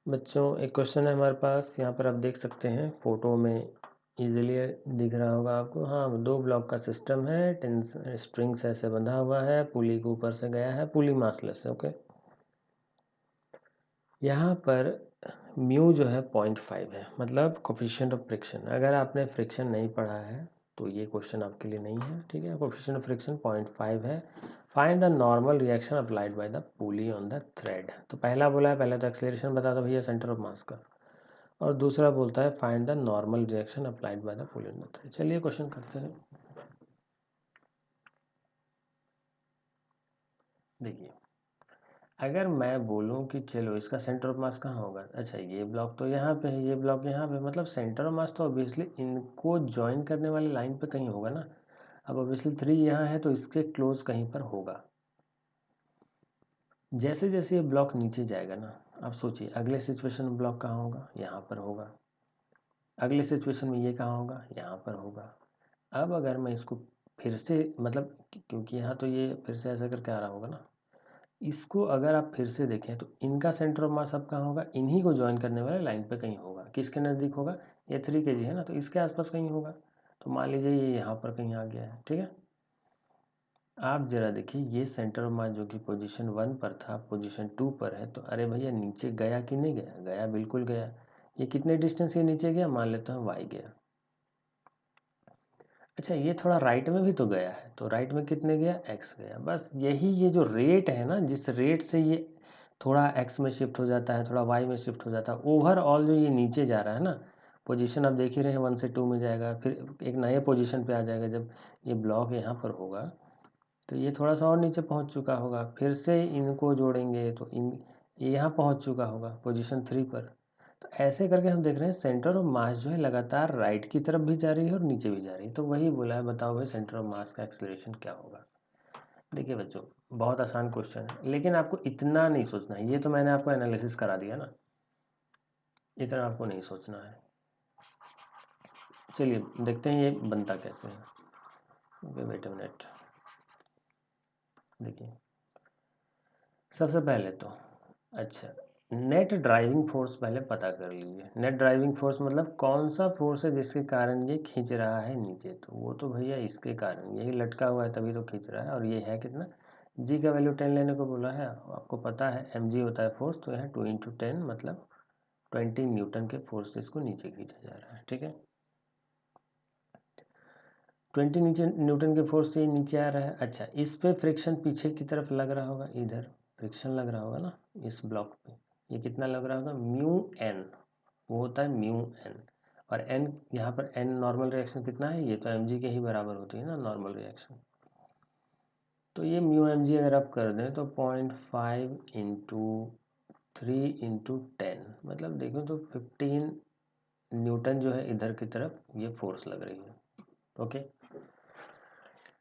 बच्चों एक क्वेश्चन है हमारे पास, यहाँ पर आप देख सकते हैं फोटो में इजीली दिख रहा होगा आपको। हाँ, 2 ब्लॉक का सिस्टम है, 10 स्ट्रिंग्स ऐसे बंधा हुआ है, पुली के ऊपर से गया है, पुली मासलेस है। ओके, यहाँ पर म्यू जो है 0.5 है, मतलब कोफिशिएंट ऑफ फ्रिक्शन। अगर आपने फ्रिक्शन नहीं पढ़ा है तो ये क्वेश्चन आपके लिए नहीं है, ठीक है। कोफिशिएंट ऑफ फ्रिक्शन 0.5 है। Find the normal reaction applied by the pulley on the thread. तो पहला बोला है, पहले तो एक्सेलरेशन बता दो भैया सेंटर ऑफ मास का, और दूसरा बोलता है find the normal reaction applied by the pulley on the thread. चलिए क्वेश्चन करते हैं। देखिए, अगर मैं बोलूं कि चलो इसका सेंटर ऑफ मास कहाँ होगा, अच्छा ये ब्लॉक तो यहाँ पे है, ये ब्लॉक यहाँ पे, मतलब सेंटर ऑफ मास तो ऑब्वियसली इनको ज्वाइन करने वाली लाइन पे कहीं होगा ना। अब ऑब्वियसली 3 यहाँ है तो इसके क्लोज कहीं पर होगा। जैसे जैसे ये ब्लॉक नीचे जाएगा ना, आप सोचिए अगले सिचुएशन में ब्लॉक कहाँ होगा, यहाँ पर होगा। अगले सिचुएशन में ये कहाँ होगा, यहाँ पर होगा। अब अगर मैं इसको फिर से, मतलब क्योंकि यहाँ तो ये फिर से ऐसा करके आ रहा होगा ना, इसको अगर आप फिर से देखें तो इनका सेंटर ऑफ मास अब कहाँ होगा, इन्हीं को ज्वाइन करने वाले लाइन पे कहीं होगा। किसके नज़दीक होगा, ये 3 kg है ना, तो इसके आसपास कहीं होगा। तो मान लीजिए ये यहाँ पर कहीं आ गया है, ठीक है। आप जरा देखिए, ये सेंटर ऑफ मास जो कि पोजीशन 1 पर था पोजीशन 2 पर है, तो अरे भैया नीचे गया कि नहीं गया, गया, बिल्कुल गया। ये कितने डिस्टेंस के नीचे गया, मान लेते हैं y गया। अच्छा ये थोड़ा राइट में भी तो गया है, तो राइट में कितने गया, x गया। बस यही, ये जो रेट है ना, जिस रेट से ये थोड़ा x में शिफ्ट हो जाता है, थोड़ा y में शिफ्ट हो जाता है, ओवरऑल जो ये नीचे जा रहा है ना, पोजीशन आप देख ही रहे हैं 1 से 2 में जाएगा, फिर एक नए पोजीशन पे आ जाएगा। जब ये ब्लॉक यहाँ पर होगा तो ये थोड़ा सा और नीचे पहुँच चुका होगा, फिर से इनको जोड़ेंगे तो ये यहाँ पहुँच चुका होगा पोजीशन 3 पर। तो ऐसे करके हम देख रहे हैं सेंटर ऑफ मास जो है लगातार राइट की तरफ भी जा रही है और नीचे भी जा रही है। तो वही बोला है, बताओ भाई सेंटर ऑफ मास का एक्सेलरेशन क्या होगा। देखिए बच्चों, बहुत आसान क्वेश्चन है, लेकिन आपको इतना नहीं सोचना है। ये तो मैंने आपको एनालिसिस करा दिया ना, इतना आपको नहीं सोचना है। चलिए देखते हैं ये बनता कैसे है। Wait a minute. देखिए सबसे पहले तो, अच्छा, नेट ड्राइविंग फोर्स पहले पता कर लीजिए। नेट ड्राइविंग फोर्स मतलब कौन सा फोर्स है जिसके कारण ये खींच रहा है नीचे। तो वो तो भैया इसके कारण, यही लटका हुआ है तभी तो खींच रहा है। और ये है कितना, जी का वैल्यू 10 लेने को बोला है, आपको पता है mg होता है फोर्स, तो यहाँ 2 × 10 मतलब 20 न्यूटन के फोर्स से इसको नीचे खींचा जा रहा है, ठीक है। 20 नीचे न्यूटन के फोर्स से नीचे आ रहा है। अच्छा, इस पे फ्रिक्शन पीछे की तरफ लग रहा होगा, इधर फ्रिक्शन लग रहा होगा ना इस ब्लॉक पे, ये कितना लग रहा होगा, म्यू एन, वो होता है म्यू एन। और एन यहाँ पर, एन नॉर्मल रिएक्शन कितना है, ये तो एम जी के ही बराबर होती है ना नॉर्मल रिएक्शन। तो ये म्यू एम जी अगर आप कर दें तो 0.5 × 3 × 10, मतलब देखो तो 15 न्यूटन जो है इधर की तरफ ये फोर्स लग रही है। ओके,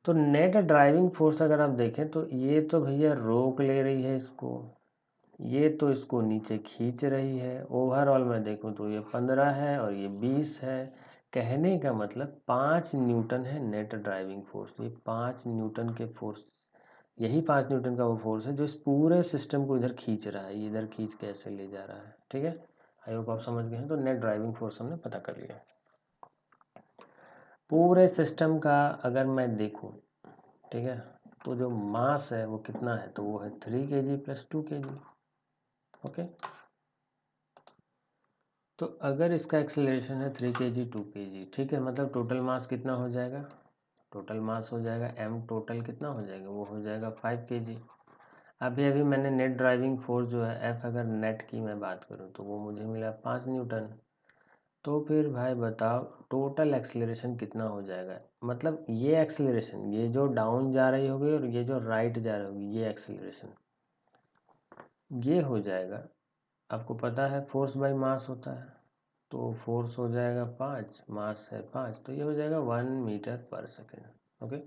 तो नेट ड्राइविंग फोर्स अगर आप देखें तो ये तो भैया रोक ले रही है इसको, ये तो इसको नीचे खींच रही है। ओवरऑल मैं देखूं तो ये 15 है और ये 20 है। कहने का मतलब 5 न्यूटन है नेट ड्राइविंग फोर्स। ये 5 न्यूटन के फोर्स, यही 5 न्यूटन का वो फोर्स है जो इस पूरे सिस्टम को इधर खींच रहा है, इधर खींच के ऐसे ले जा रहा है, ठीक है। आई होप आप समझ गए हैं। तो नेट ड्राइविंग फोर्स हमने पता कर लिया। पूरे सिस्टम का अगर मैं देखूं, ठीक है, तो जो मास है वो कितना है, तो वो है 3 kg + 2 kg। ओके, तो अगर इसका एक्सेलरेशन है 3 kg 2 kg, ठीक है, मतलब टोटल मास कितना हो जाएगा, टोटल मास हो जाएगा m टोटल कितना हो जाएगा, वो हो जाएगा 5 kg। अभी अभी मैंने नेट ड्राइविंग फोर्स जो है F, अगर नेट की मैं बात करूँ तो वो मुझे मिला 5 न्यूटन। तो फिर भाई बताओ टोटल एक्सेलरेशन कितना हो जाएगा, मतलब ये एक्सेलरेशन, ये जो डाउन जा रही होगी और ये जो राइट जा रही होगी, ये एक्सेलरेशन, ये हो जाएगा, आपको पता है फोर्स बाय मास होता है, तो फोर्स हो जाएगा 5, मास है 5, तो ये हो जाएगा 1 मीटर/सेकेंड। ओके,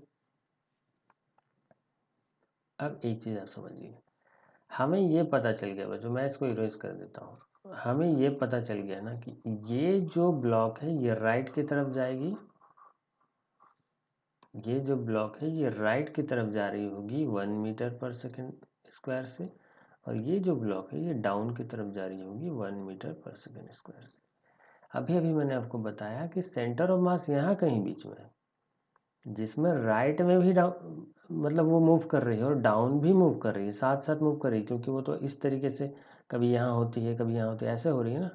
अब एक चीज़ आप समझिए, हमें ये पता चल गया बच्चों, मैं इसको इरेज कर देता हूँ। हमें ये पता चल गया ना कि ये जो ब्लॉक है ये राइट की तरफ जाएगी, ये जो ब्लॉक है ये राइट की तरफ जा रही होगी 1 मीटर/सेकेंड स्क्वायर से, और ये जो ब्लॉक है ये डाउन की तरफ जा रही होगी 1 मीटर पर सेकेंड स्क्वायर से। अभी अभी मैंने आपको बताया कि सेंटर ऑफ मास यहाँ कहीं बीच में है, जिसमें राइट में भी डाउन मतलब वो मूव कर रही है और डाउन भी मूव कर रही है, साथ साथ मूव कर रही है, क्योंकि वो तो इस तरीके से कभी यहाँ होती है कभी यहाँ होती है, ऐसे हो रही है ना।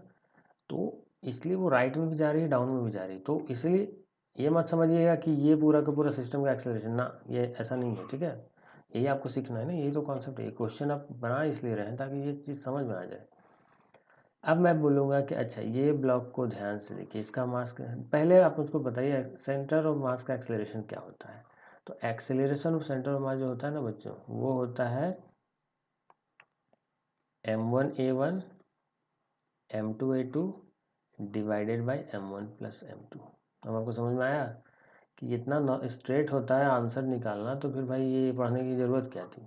तो इसलिए वो राइट में भी जा रही है डाउन में भी जा रही है। तो इसलिए ये मत समझिएगा कि ये पूरा का पूरा सिस्टम का एक्सेलरेशन ना, ये ऐसा नहीं है, ठीक है। यही आपको सीखना है ना, यही तो कॉन्सेप्ट है। क्वेश्चन आप बना इसलिए रहे हैं ताकि ये चीज़ समझ में आ जाए। अब मैं बोलूँगा कि अच्छा ये ब्लॉक को ध्यान से देखिए, इसका मास पहले आप मुझको बताइए सेंटर ऑफ मास का एक्सेलरेशन क्या होता है। तो एक्सेलरेशन ऑफ सेंटर ऑफ मास जो होता है ना बच्चों, वो होता है m1a1 m2a2 divided by m1 plus m2। अब आपको समझ में आया कि इतना स्ट्रेट होता है आंसर निकालना, तो फिर भाई ये पढ़ने की ज़रूरत क्या थी।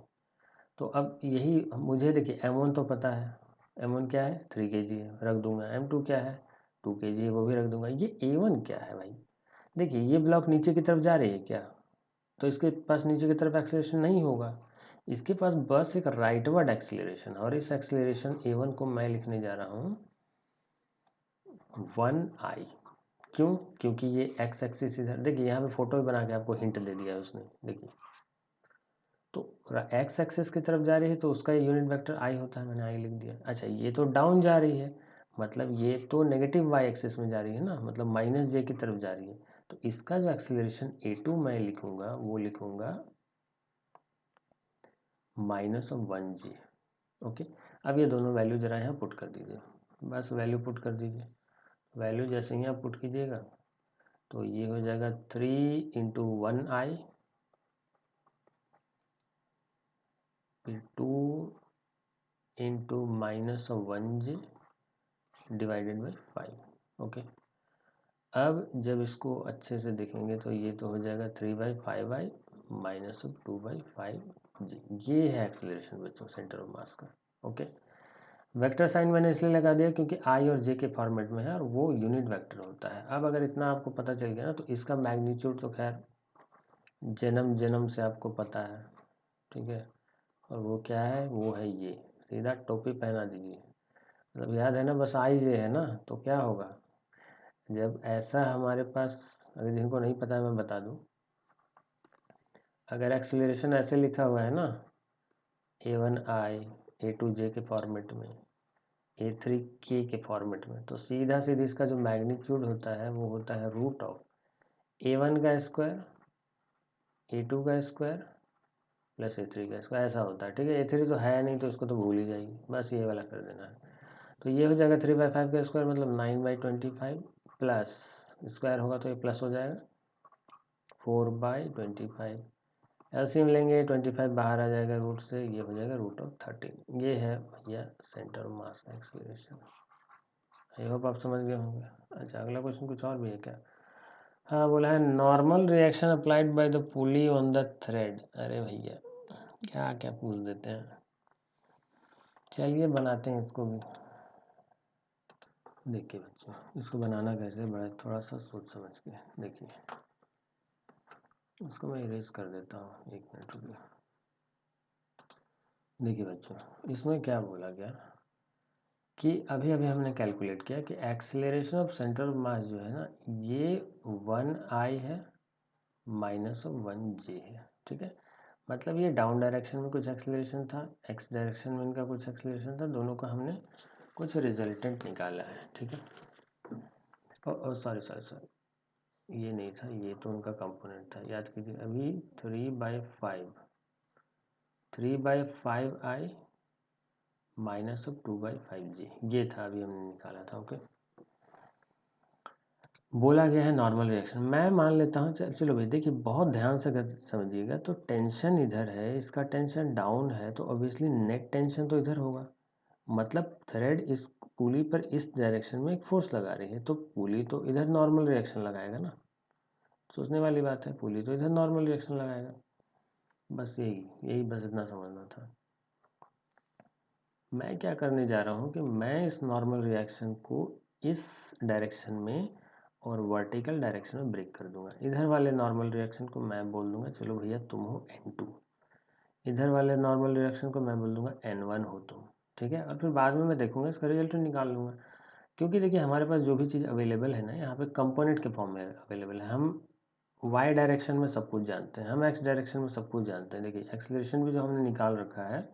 तो अब यही मुझे देखिए m1 तो पता है, m1 क्या है 3 kg है, रख दूंगा। m2 क्या है 2 kg है, वो भी रख दूंगा। ये a1 क्या है भाई, देखिए ये ब्लॉक नीचे की तरफ जा रही है क्या, तो इसके पास नीचे की तरफ एक्सेलरेशन नहीं होगा, इसके पास बस एक राइटवर्ड एक्सेलरेशन। और इस एक्सेलरेशन a1 को मैं लिखने जा रहा हूँ 1i। क्यों, क्योंकि ये एक्स एक्सिस इधर, देखिए यहाँ पे फोटो बना के आपको हिंट दे दिया है उसने, देखिए तो एक्स एक्सिस की तरफ जा रही है तो उसका यूनिट वेक्टर आई होता है, मैंने आई लिख दिया। अच्छा ये तो डाउन जा रही है, मतलब ये तो नेगेटिव वाई एक्सिस में जा रही है ना, मतलब माइनस जे की तरफ जा रही है। तो इसका जो एक्सेलरेशन a2 मैं लिखूंगा वो लिखूंगा -1g। ओके, अब ये दोनों वैल्यू जरा यहाँ पुट कर दीजिए, बस वैल्यू पुट कर दीजिए। वैल्यू जैसे ही आप पुट कीजिएगा तो ये हो जाएगा 3 इंटू 1i फिर 2 into -1g divided by 5। Okay, अब जब इसको अच्छे से देखेंगे तो ये तो हो जाएगा 3/5i -2/5g। ये है एक्सेलरेशन बच्चों सेंटर ऑफ मास का। ओके, वेक्टर साइन मैंने इसलिए लगा दिया क्योंकि आई और जे के फॉर्मेट में है और वो यूनिट वेक्टर होता है। अब अगर इतना आपको पता चल गया ना, तो इसका मैग्नीट्यूड तो खैर जन्म जन्म से आपको पता है, ठीक है। और वो क्या है, वो है ये, सीधा टोपी पहना दीजिए। मतलब याद है ना, बस आई जे है ना, तो क्या होगा जब ऐसा हमारे पास, अगर जिनको नहीं पता है मैं बता दूं, अगर एक्सेलरेशन ऐसे लिखा हुआ है ना a1i a2j के फॉर्मेट में, a3k के फॉर्मेट में, तो सीधा सीधा इसका जो मैग्नीट्यूड होता है वो होता है रूट ऑफ a1 का स्क्वायर a2 का स्क्वायर प्लस a3 का स्क्वायर, ऐसा होता है, ठीक है। a3 तो है नहीं तो इसको तो भूल ही जाएगी, बस ये वाला कर देना है। तो ये हो जाएगा 3/5 का स्क्वायर मतलब 9/25 प्लस स्क्वायर होगा तो ये प्लस हो जाएगा 4/25। एलसीएम लेंगे 25 बाहर आ जाएगा रूट से, ये हो जाएगा √13। ये है भैया सेंटर ऑफ मास का एक्सेलरेशन। आई होप आप समझ गए होंगे। अच्छा अगला क्वेश्चन कुछ और भी है क्या। हाँ बोला है normal reaction applied by the pulley on the thread. अरे भैया क्या क्या पूछ देते हैं, चलिए बनाते हैं इसको भी। देखिए बच्चों इसको बनाना कैसे, बड़ा थोड़ा सा सोच समझ के देखिए। इसको मैं इरेज कर देता हूँ, 1 मिनट रुकिए। देखिए बच्चों इसमें क्या बोला गया कि अभी अभी हमने कैलकुलेट किया कि एक्सेलरेशन ऑफ सेंटर ऑफ मास जो है ना, ये 1i है -1j है, ठीक है। मतलब ये डाउन डायरेक्शन में कुछ एक्सेलरेशन था, एक्स डायरेक्शन में इनका कुछ एक्सेलरेशन था, दोनों का हमने कुछ रिजल्टेंट निकाला है, ठीक है। और सॉरी सॉरी सॉरी, ये नहीं था, ये तो उनका कंपोनेंट था, याद कीजिए। अभी 3/5i -2/5g ये था, अभी हमने निकाला था। ओके, बोला गया है नॉर्मल रिएक्शन, मैं मान लेता हूँ। चलो भाई देखिए बहुत ध्यान से अगर समझिएगा, तो टेंशन इधर है, इसका टेंशन डाउन है, तो ऑब्वियसली नेट टेंशन तो इधर होगा। मतलब थ्रेड इस पुली पर इस डायरेक्शन में एक फोर्स लगा रही है, तो पुली तो इधर नॉर्मल रिएक्शन लगाएगा ना। सोचने वाली बात है, पुली तो इधर नॉर्मल रिएक्शन लगाएगा। बस यही यही बस इतना समझना था। मैं क्या करने जा रहा हूँ कि मैं इस नॉर्मल रिएक्शन को इस डायरेक्शन में और वर्टिकल डायरेक्शन में ब्रेक कर दूंगा। इधर वाले नॉर्मल रिएक्शन को मैं बोल दूंगा चलो भैया तुम हो N2, इधर वाले नॉर्मल डायरेक्शन को मैं बोल दूंगा n1 हो तुम, ठीक है। और फिर बाद में मैं देखूंगा इसका रिजल्ट निकाल लूँगा, क्योंकि देखिए हमारे पास जो भी चीज़ अवेलेबल है ना यहाँ पे कंपोनेंट के फॉर्म में अवेलेबल है। हम y डायरेक्शन में सब कुछ जानते हैं, हम x डायरेक्शन में सब कुछ जानते हैं। देखिए एक्सेलरेशन भी जो हमने निकाल रखा है,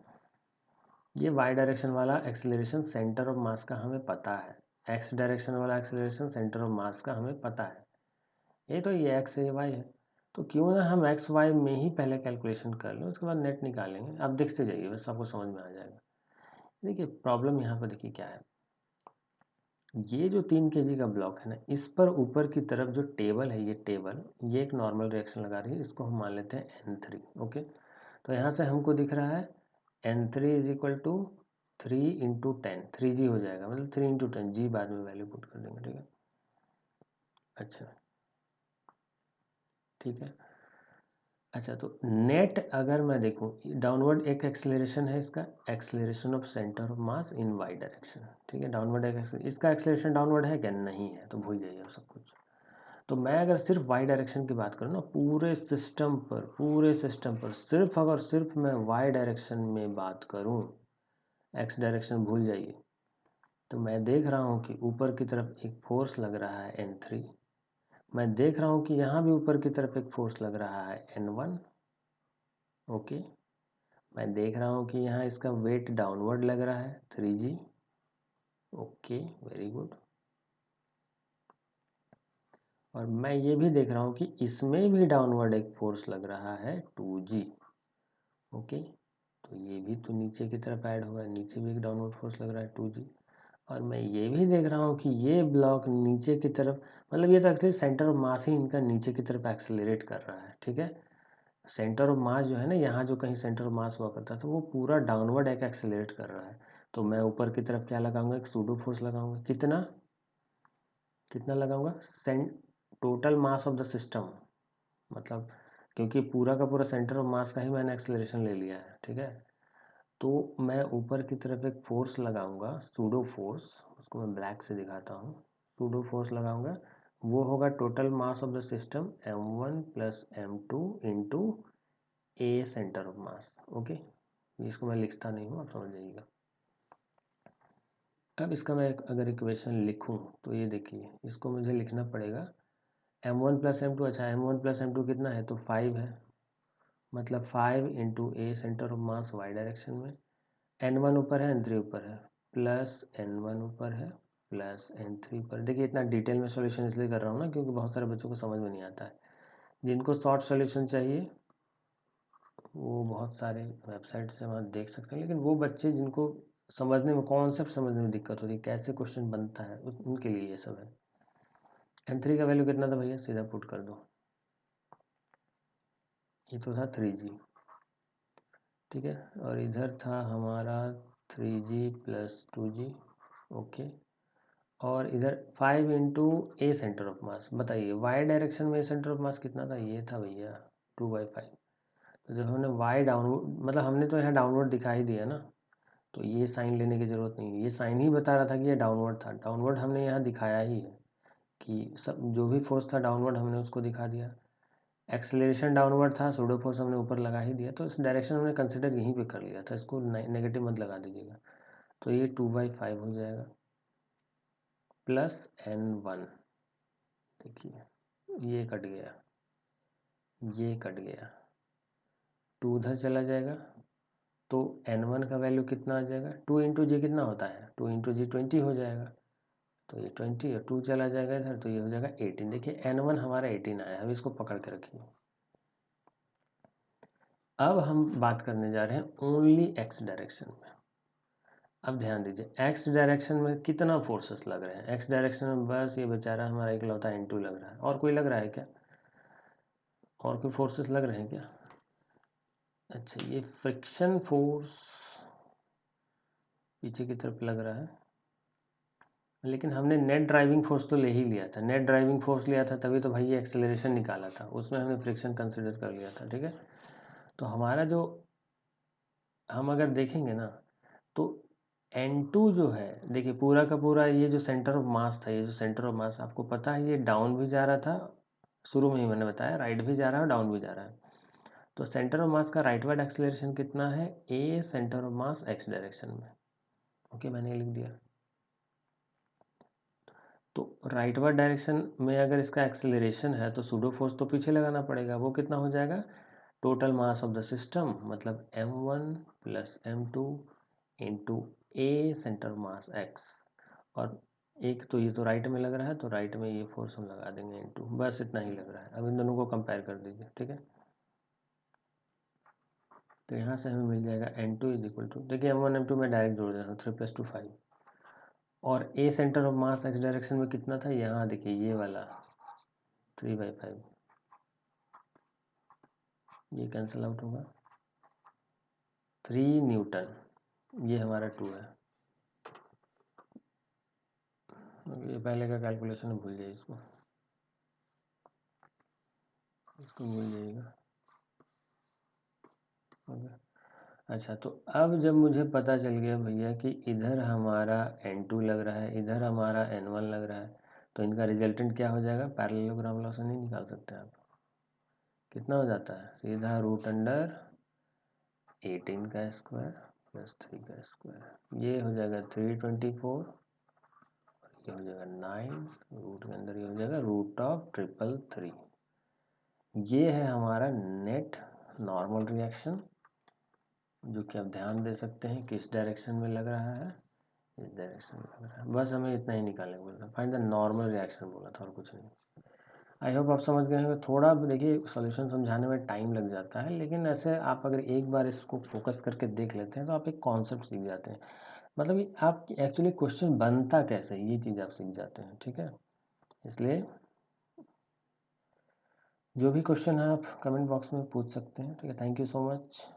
ये y डायरेक्शन वाला एक्सेलरेशन सेंटर ऑफ मास का हमें पता है, x डायरेक्शन वाला एक्सेलरेशन सेंटर ऑफ मास का हमें पता है। ये तो ये x है, ये y है, तो क्यों ना हम x y में ही पहले कैलकुलेशन कर लें, उसके बाद नेट निकालेंगे। आप देखते जाइए, बस आपको समझ में आ जाएगा। देखिए प्रॉब्लम यहाँ पर देखिए क्या है, ये जो 3 kg का ब्लॉक है ना, इस पर ऊपर की तरफ जो टेबल है, ये टेबल, ये एक नॉर्मल रिएक्शन लगा रही है, इसको हम मान लेते हैं N3। ओके, तो यहाँ से हमको दिख रहा है N3 is equal to 3 into 10, 3G हो जाएगा, मतलब 3 इंटू 10, जी बाद में वैल्यू पुट कर देंगे, ठीक है। अच्छा ठीक है। अच्छा, तो नेट अगर मैं देखूं, डाउनवर्ड एक एक्सेलरेशन है, इसका acceleration of centre of mass in Y direction, ठीक है। डाउनवर्ड एक, इसका एक्सेलरेशन डाउनवर्ड है क्या? नहीं है, तो भूल जाइए अब सब कुछ। तो मैं अगर सिर्फ वाई डायरेक्शन की बात करूँ ना, पूरे सिस्टम पर सिर्फ अगर सिर्फ मैं वाई डायरेक्शन में बात करूँ, एक्स डायरेक्शन भूल जाइए, तो मैं देख रहा हूँ कि ऊपर की तरफ एक फोर्स लग रहा है N3, मैं देख रहा हूँ कि यहाँ भी ऊपर की तरफ एक फोर्स लग रहा है N1। ओके, मैं देख रहा हूँ कि यहाँ इसका वेट डाउनवर्ड लग रहा है 3G। Okay, very good. और मैं ये भी देख रहा हूँ कि इसमें भी डाउनवर्ड एक फोर्स लग रहा है 2G। ओके, तो ये भी तो नीचे की तरफ ऐड होगा, नीचे भी एक डाउनवर्ड फोर्स लग रहा है 2G। और मैं ये भी देख रहा हूँ कि ये ब्लॉक नीचे की तरफ, मतलब ये तो एक्चुअली सेंटर ऑफ मास ही इनका नीचे की तरफ एक्सेलरेट कर रहा है, ठीक है। सेंटर ऑफ मास जो है ना, यहाँ जो कहीं सेंटर ऑफ मास हुआ करता था, वो पूरा डाउनवर्ड एक एक्सेलरेट कर रहा है। तो मैं ऊपर की तरफ क्या लगाऊंगा? एक सूडो फोर्स लगाऊंगा। कितना कितना लगाऊंगा? Total mass of the system, मतलब क्योंकि पूरा का पूरा सेंटर ऑफ मास का ही मैंने एक्सेलरेशन ले लिया है, ठीक है। तो मैं ऊपर की तरफ एक फोर्स लगाऊंगा, सूडो फोर्स, उसको मैं ब्लैक से दिखाता हूँ। सूडो फोर्स लगाऊंगा, वो होगा total mass of the system m1 plus m2 into a centre of mass. Okay, इसको मैं लिखता नहीं हूँ, आप समझ जाइएगा। अब इसका मैं अगर इक्वेशन लिखूँ तो ये देखिए, इसको मुझे लिखना पड़ेगा m1 प्लस m2। अच्छा, m1 प्लस m2 कितना है? तो 5 है, मतलब 5 into a centre of mass Y direction में, n1 ऊपर है, n3 ऊपर है, प्लस n1 ऊपर है, प्लस n3 ऊपर। देखिए इतना डिटेल में सॉल्यूशन इसलिए कर रहा हूँ ना, क्योंकि बहुत सारे बच्चों को समझ में नहीं आता है। जिनको शॉर्ट सॉल्यूशन चाहिए वो बहुत सारे वेबसाइट से वहाँ देख सकते हैं, लेकिन वो बच्चे जिनको समझने में, कॉन्सेप्ट समझने में दिक्कत होती है, कैसे क्वेश्चन बनता है, उनके लिए ये सब है। n3 का वैल्यू कितना था भैया? सीधा पुट कर दो, ये तो था 3G, ठीक है। और इधर था हमारा 3G प्लस 2G। ओके, और इधर 5 इंटू ए सेंटर ऑफ मास। बताइए वाई डायरेक्शन में सेंटर ऑफ मास कितना था? ये था भैया 2/5। तो जब हमने वाई डाउनवर्ड, मतलब हमने तो यहाँ डाउनवर्ड दिखा ही दिया ना, तो ये साइन लेने की ज़रूरत नहीं है, ये साइन ही बता रहा था कि ये डाउनवर्ड था। डाउनवर्ड हमने यहाँ दिखाया ही है कि सब जो भी फोर्स था डाउनवर्ड हमने उसको दिखा दिया। एक्सेलरेशन डाउनवर्ड था, सूडो फोर्स हमने ऊपर लगा ही दिया, तो इस डायरेक्शन हमने कंसिडर यहीं पे कर लिया था, इसको नेगेटिव मत लगा दीजिएगा। तो ये 2/5 हो जाएगा, प्लस n1। देखिए ये कट गया, ये कट गया, 2 उधर चला जाएगा, तो n1 का वैल्यू कितना आ जाएगा? 2 इंटू जी कितना होता है? 2 इंटू जी 20 हो जाएगा, तो ये 20 और 2 चला जाएगा इधर, तो ये हो जाएगा 18। देखिए n1 हमारा 18 आया, अब इसको पकड़ के रखिए। अब हम बात करने जा रहे हैं ओनली एक्स डायरेक्शन में। अब ध्यान दीजिए, एक्स डायरेक्शन में कितना फोर्सेस लग रहे हैं? एक्स डायरेक्शन में बस ये बेचारा हमारा इकलौता n2 लग रहा है, और कोई लग रहा है क्या? और कोई फोर्सेस लग रहे हैं क्या? अच्छा, ये फ्रिक्शन फोर्स पीछे की तरफ लग रहा है, लेकिन हमने नेट ड्राइविंग फोर्स तो ले ही लिया था। नेट ड्राइविंग फोर्स लिया था तभी तो भाई ये एक्सेलरेशन निकाला था, उसमें हमने फ्रिक्शन कंसिडर कर लिया था, ठीक है। तो हमारा जो, हम अगर देखेंगे ना, तो N2 जो है, देखिए पूरा का पूरा ये जो सेंटर ऑफ मास था, ये जो सेंटर ऑफ मास आपको पता है ये डाउन भी जा रहा था, शुरू में ही मैंने बताया, राइट भी जा रहा है और डाउन भी जा रहा है। तो सेंटर ऑफ मास का राइटवर्ड एक्सेलरेशन कितना है, A centre of mass X direction में। ओके, मैंने लिख दिया। तो राइटवर्ड डायरेक्शन में अगर इसका एक्सेलरेशन है तो सूडो फोर्स तो पीछे लगाना पड़ेगा, वो कितना हो जाएगा, total mass of the system मतलब m1 plus m2 into a centre mass x। और एक तो ये तो राइट में लग रहा है, तो राइट में ये फोर्स हम लगा देंगे इंटू, बस इतना ही लग रहा है। अब इन दोनों को कंपेयर कर दीजिए, ठीक है। तो यहाँ से हमें मिल जाएगा n2 इज इक्वल टू, देखिए m1 m2 में डायरेक्ट जोड़ दे रहा हूँ, 3 + 2 5। और A centre of mass x direction में कितना था, यहाँ देखिए ये वाला 3/5, ये कैंसिल आउट होगा, 3 न्यूटन, ये हमारा 2 है। ये पहले का कैलकुलेशन भूल जाइए, इसको भूल जाइएगा। ओके, अच्छा, तो अब जब मुझे पता चल गया भैया कि इधर हमारा n2 लग रहा है, इधर हमारा n1 लग रहा है, तो इनका रिजल्टेंट क्या हो जाएगा, पैरेललोग्राम लॉ से नहीं निकाल सकते आप। कितना हो जाता है, सीधा √18 का स्क्वायर प्लस 3 का स्क्वायर, ये हो जाएगा 324, ये हो जाएगा 9, रूट के अंदर ये हो जाएगा √333। ये है हमारा नेट नॉर्मल रिएक्शन, जो कि आप ध्यान दे सकते हैं किस डायरेक्शन में लग रहा है, इस डायरेक्शन में लग रहा है। बस हमें इतना ही निकालने को बोल रहा है, फाइंड द नॉर्मल रिएक्शन बोला था, और कुछ नहीं। आई होप आप समझ गए होंगे। थोड़ा देखिए सॉल्यूशन समझाने में टाइम लग जाता है, लेकिन ऐसे आप अगर एक बार इसको फोकस करके देख लेते हैं तो आप एक कॉन्सेप्ट सीख जाते हैं, मतलब ये आप एक्चुअली क्वेश्चन बनता कैसे है, ये चीज़ आप सीख जाते हैं, ठीक है। इसलिए जो भी क्वेश्चन है आप कमेंट बॉक्स में पूछ सकते हैं, ठीक है। Thank you so much.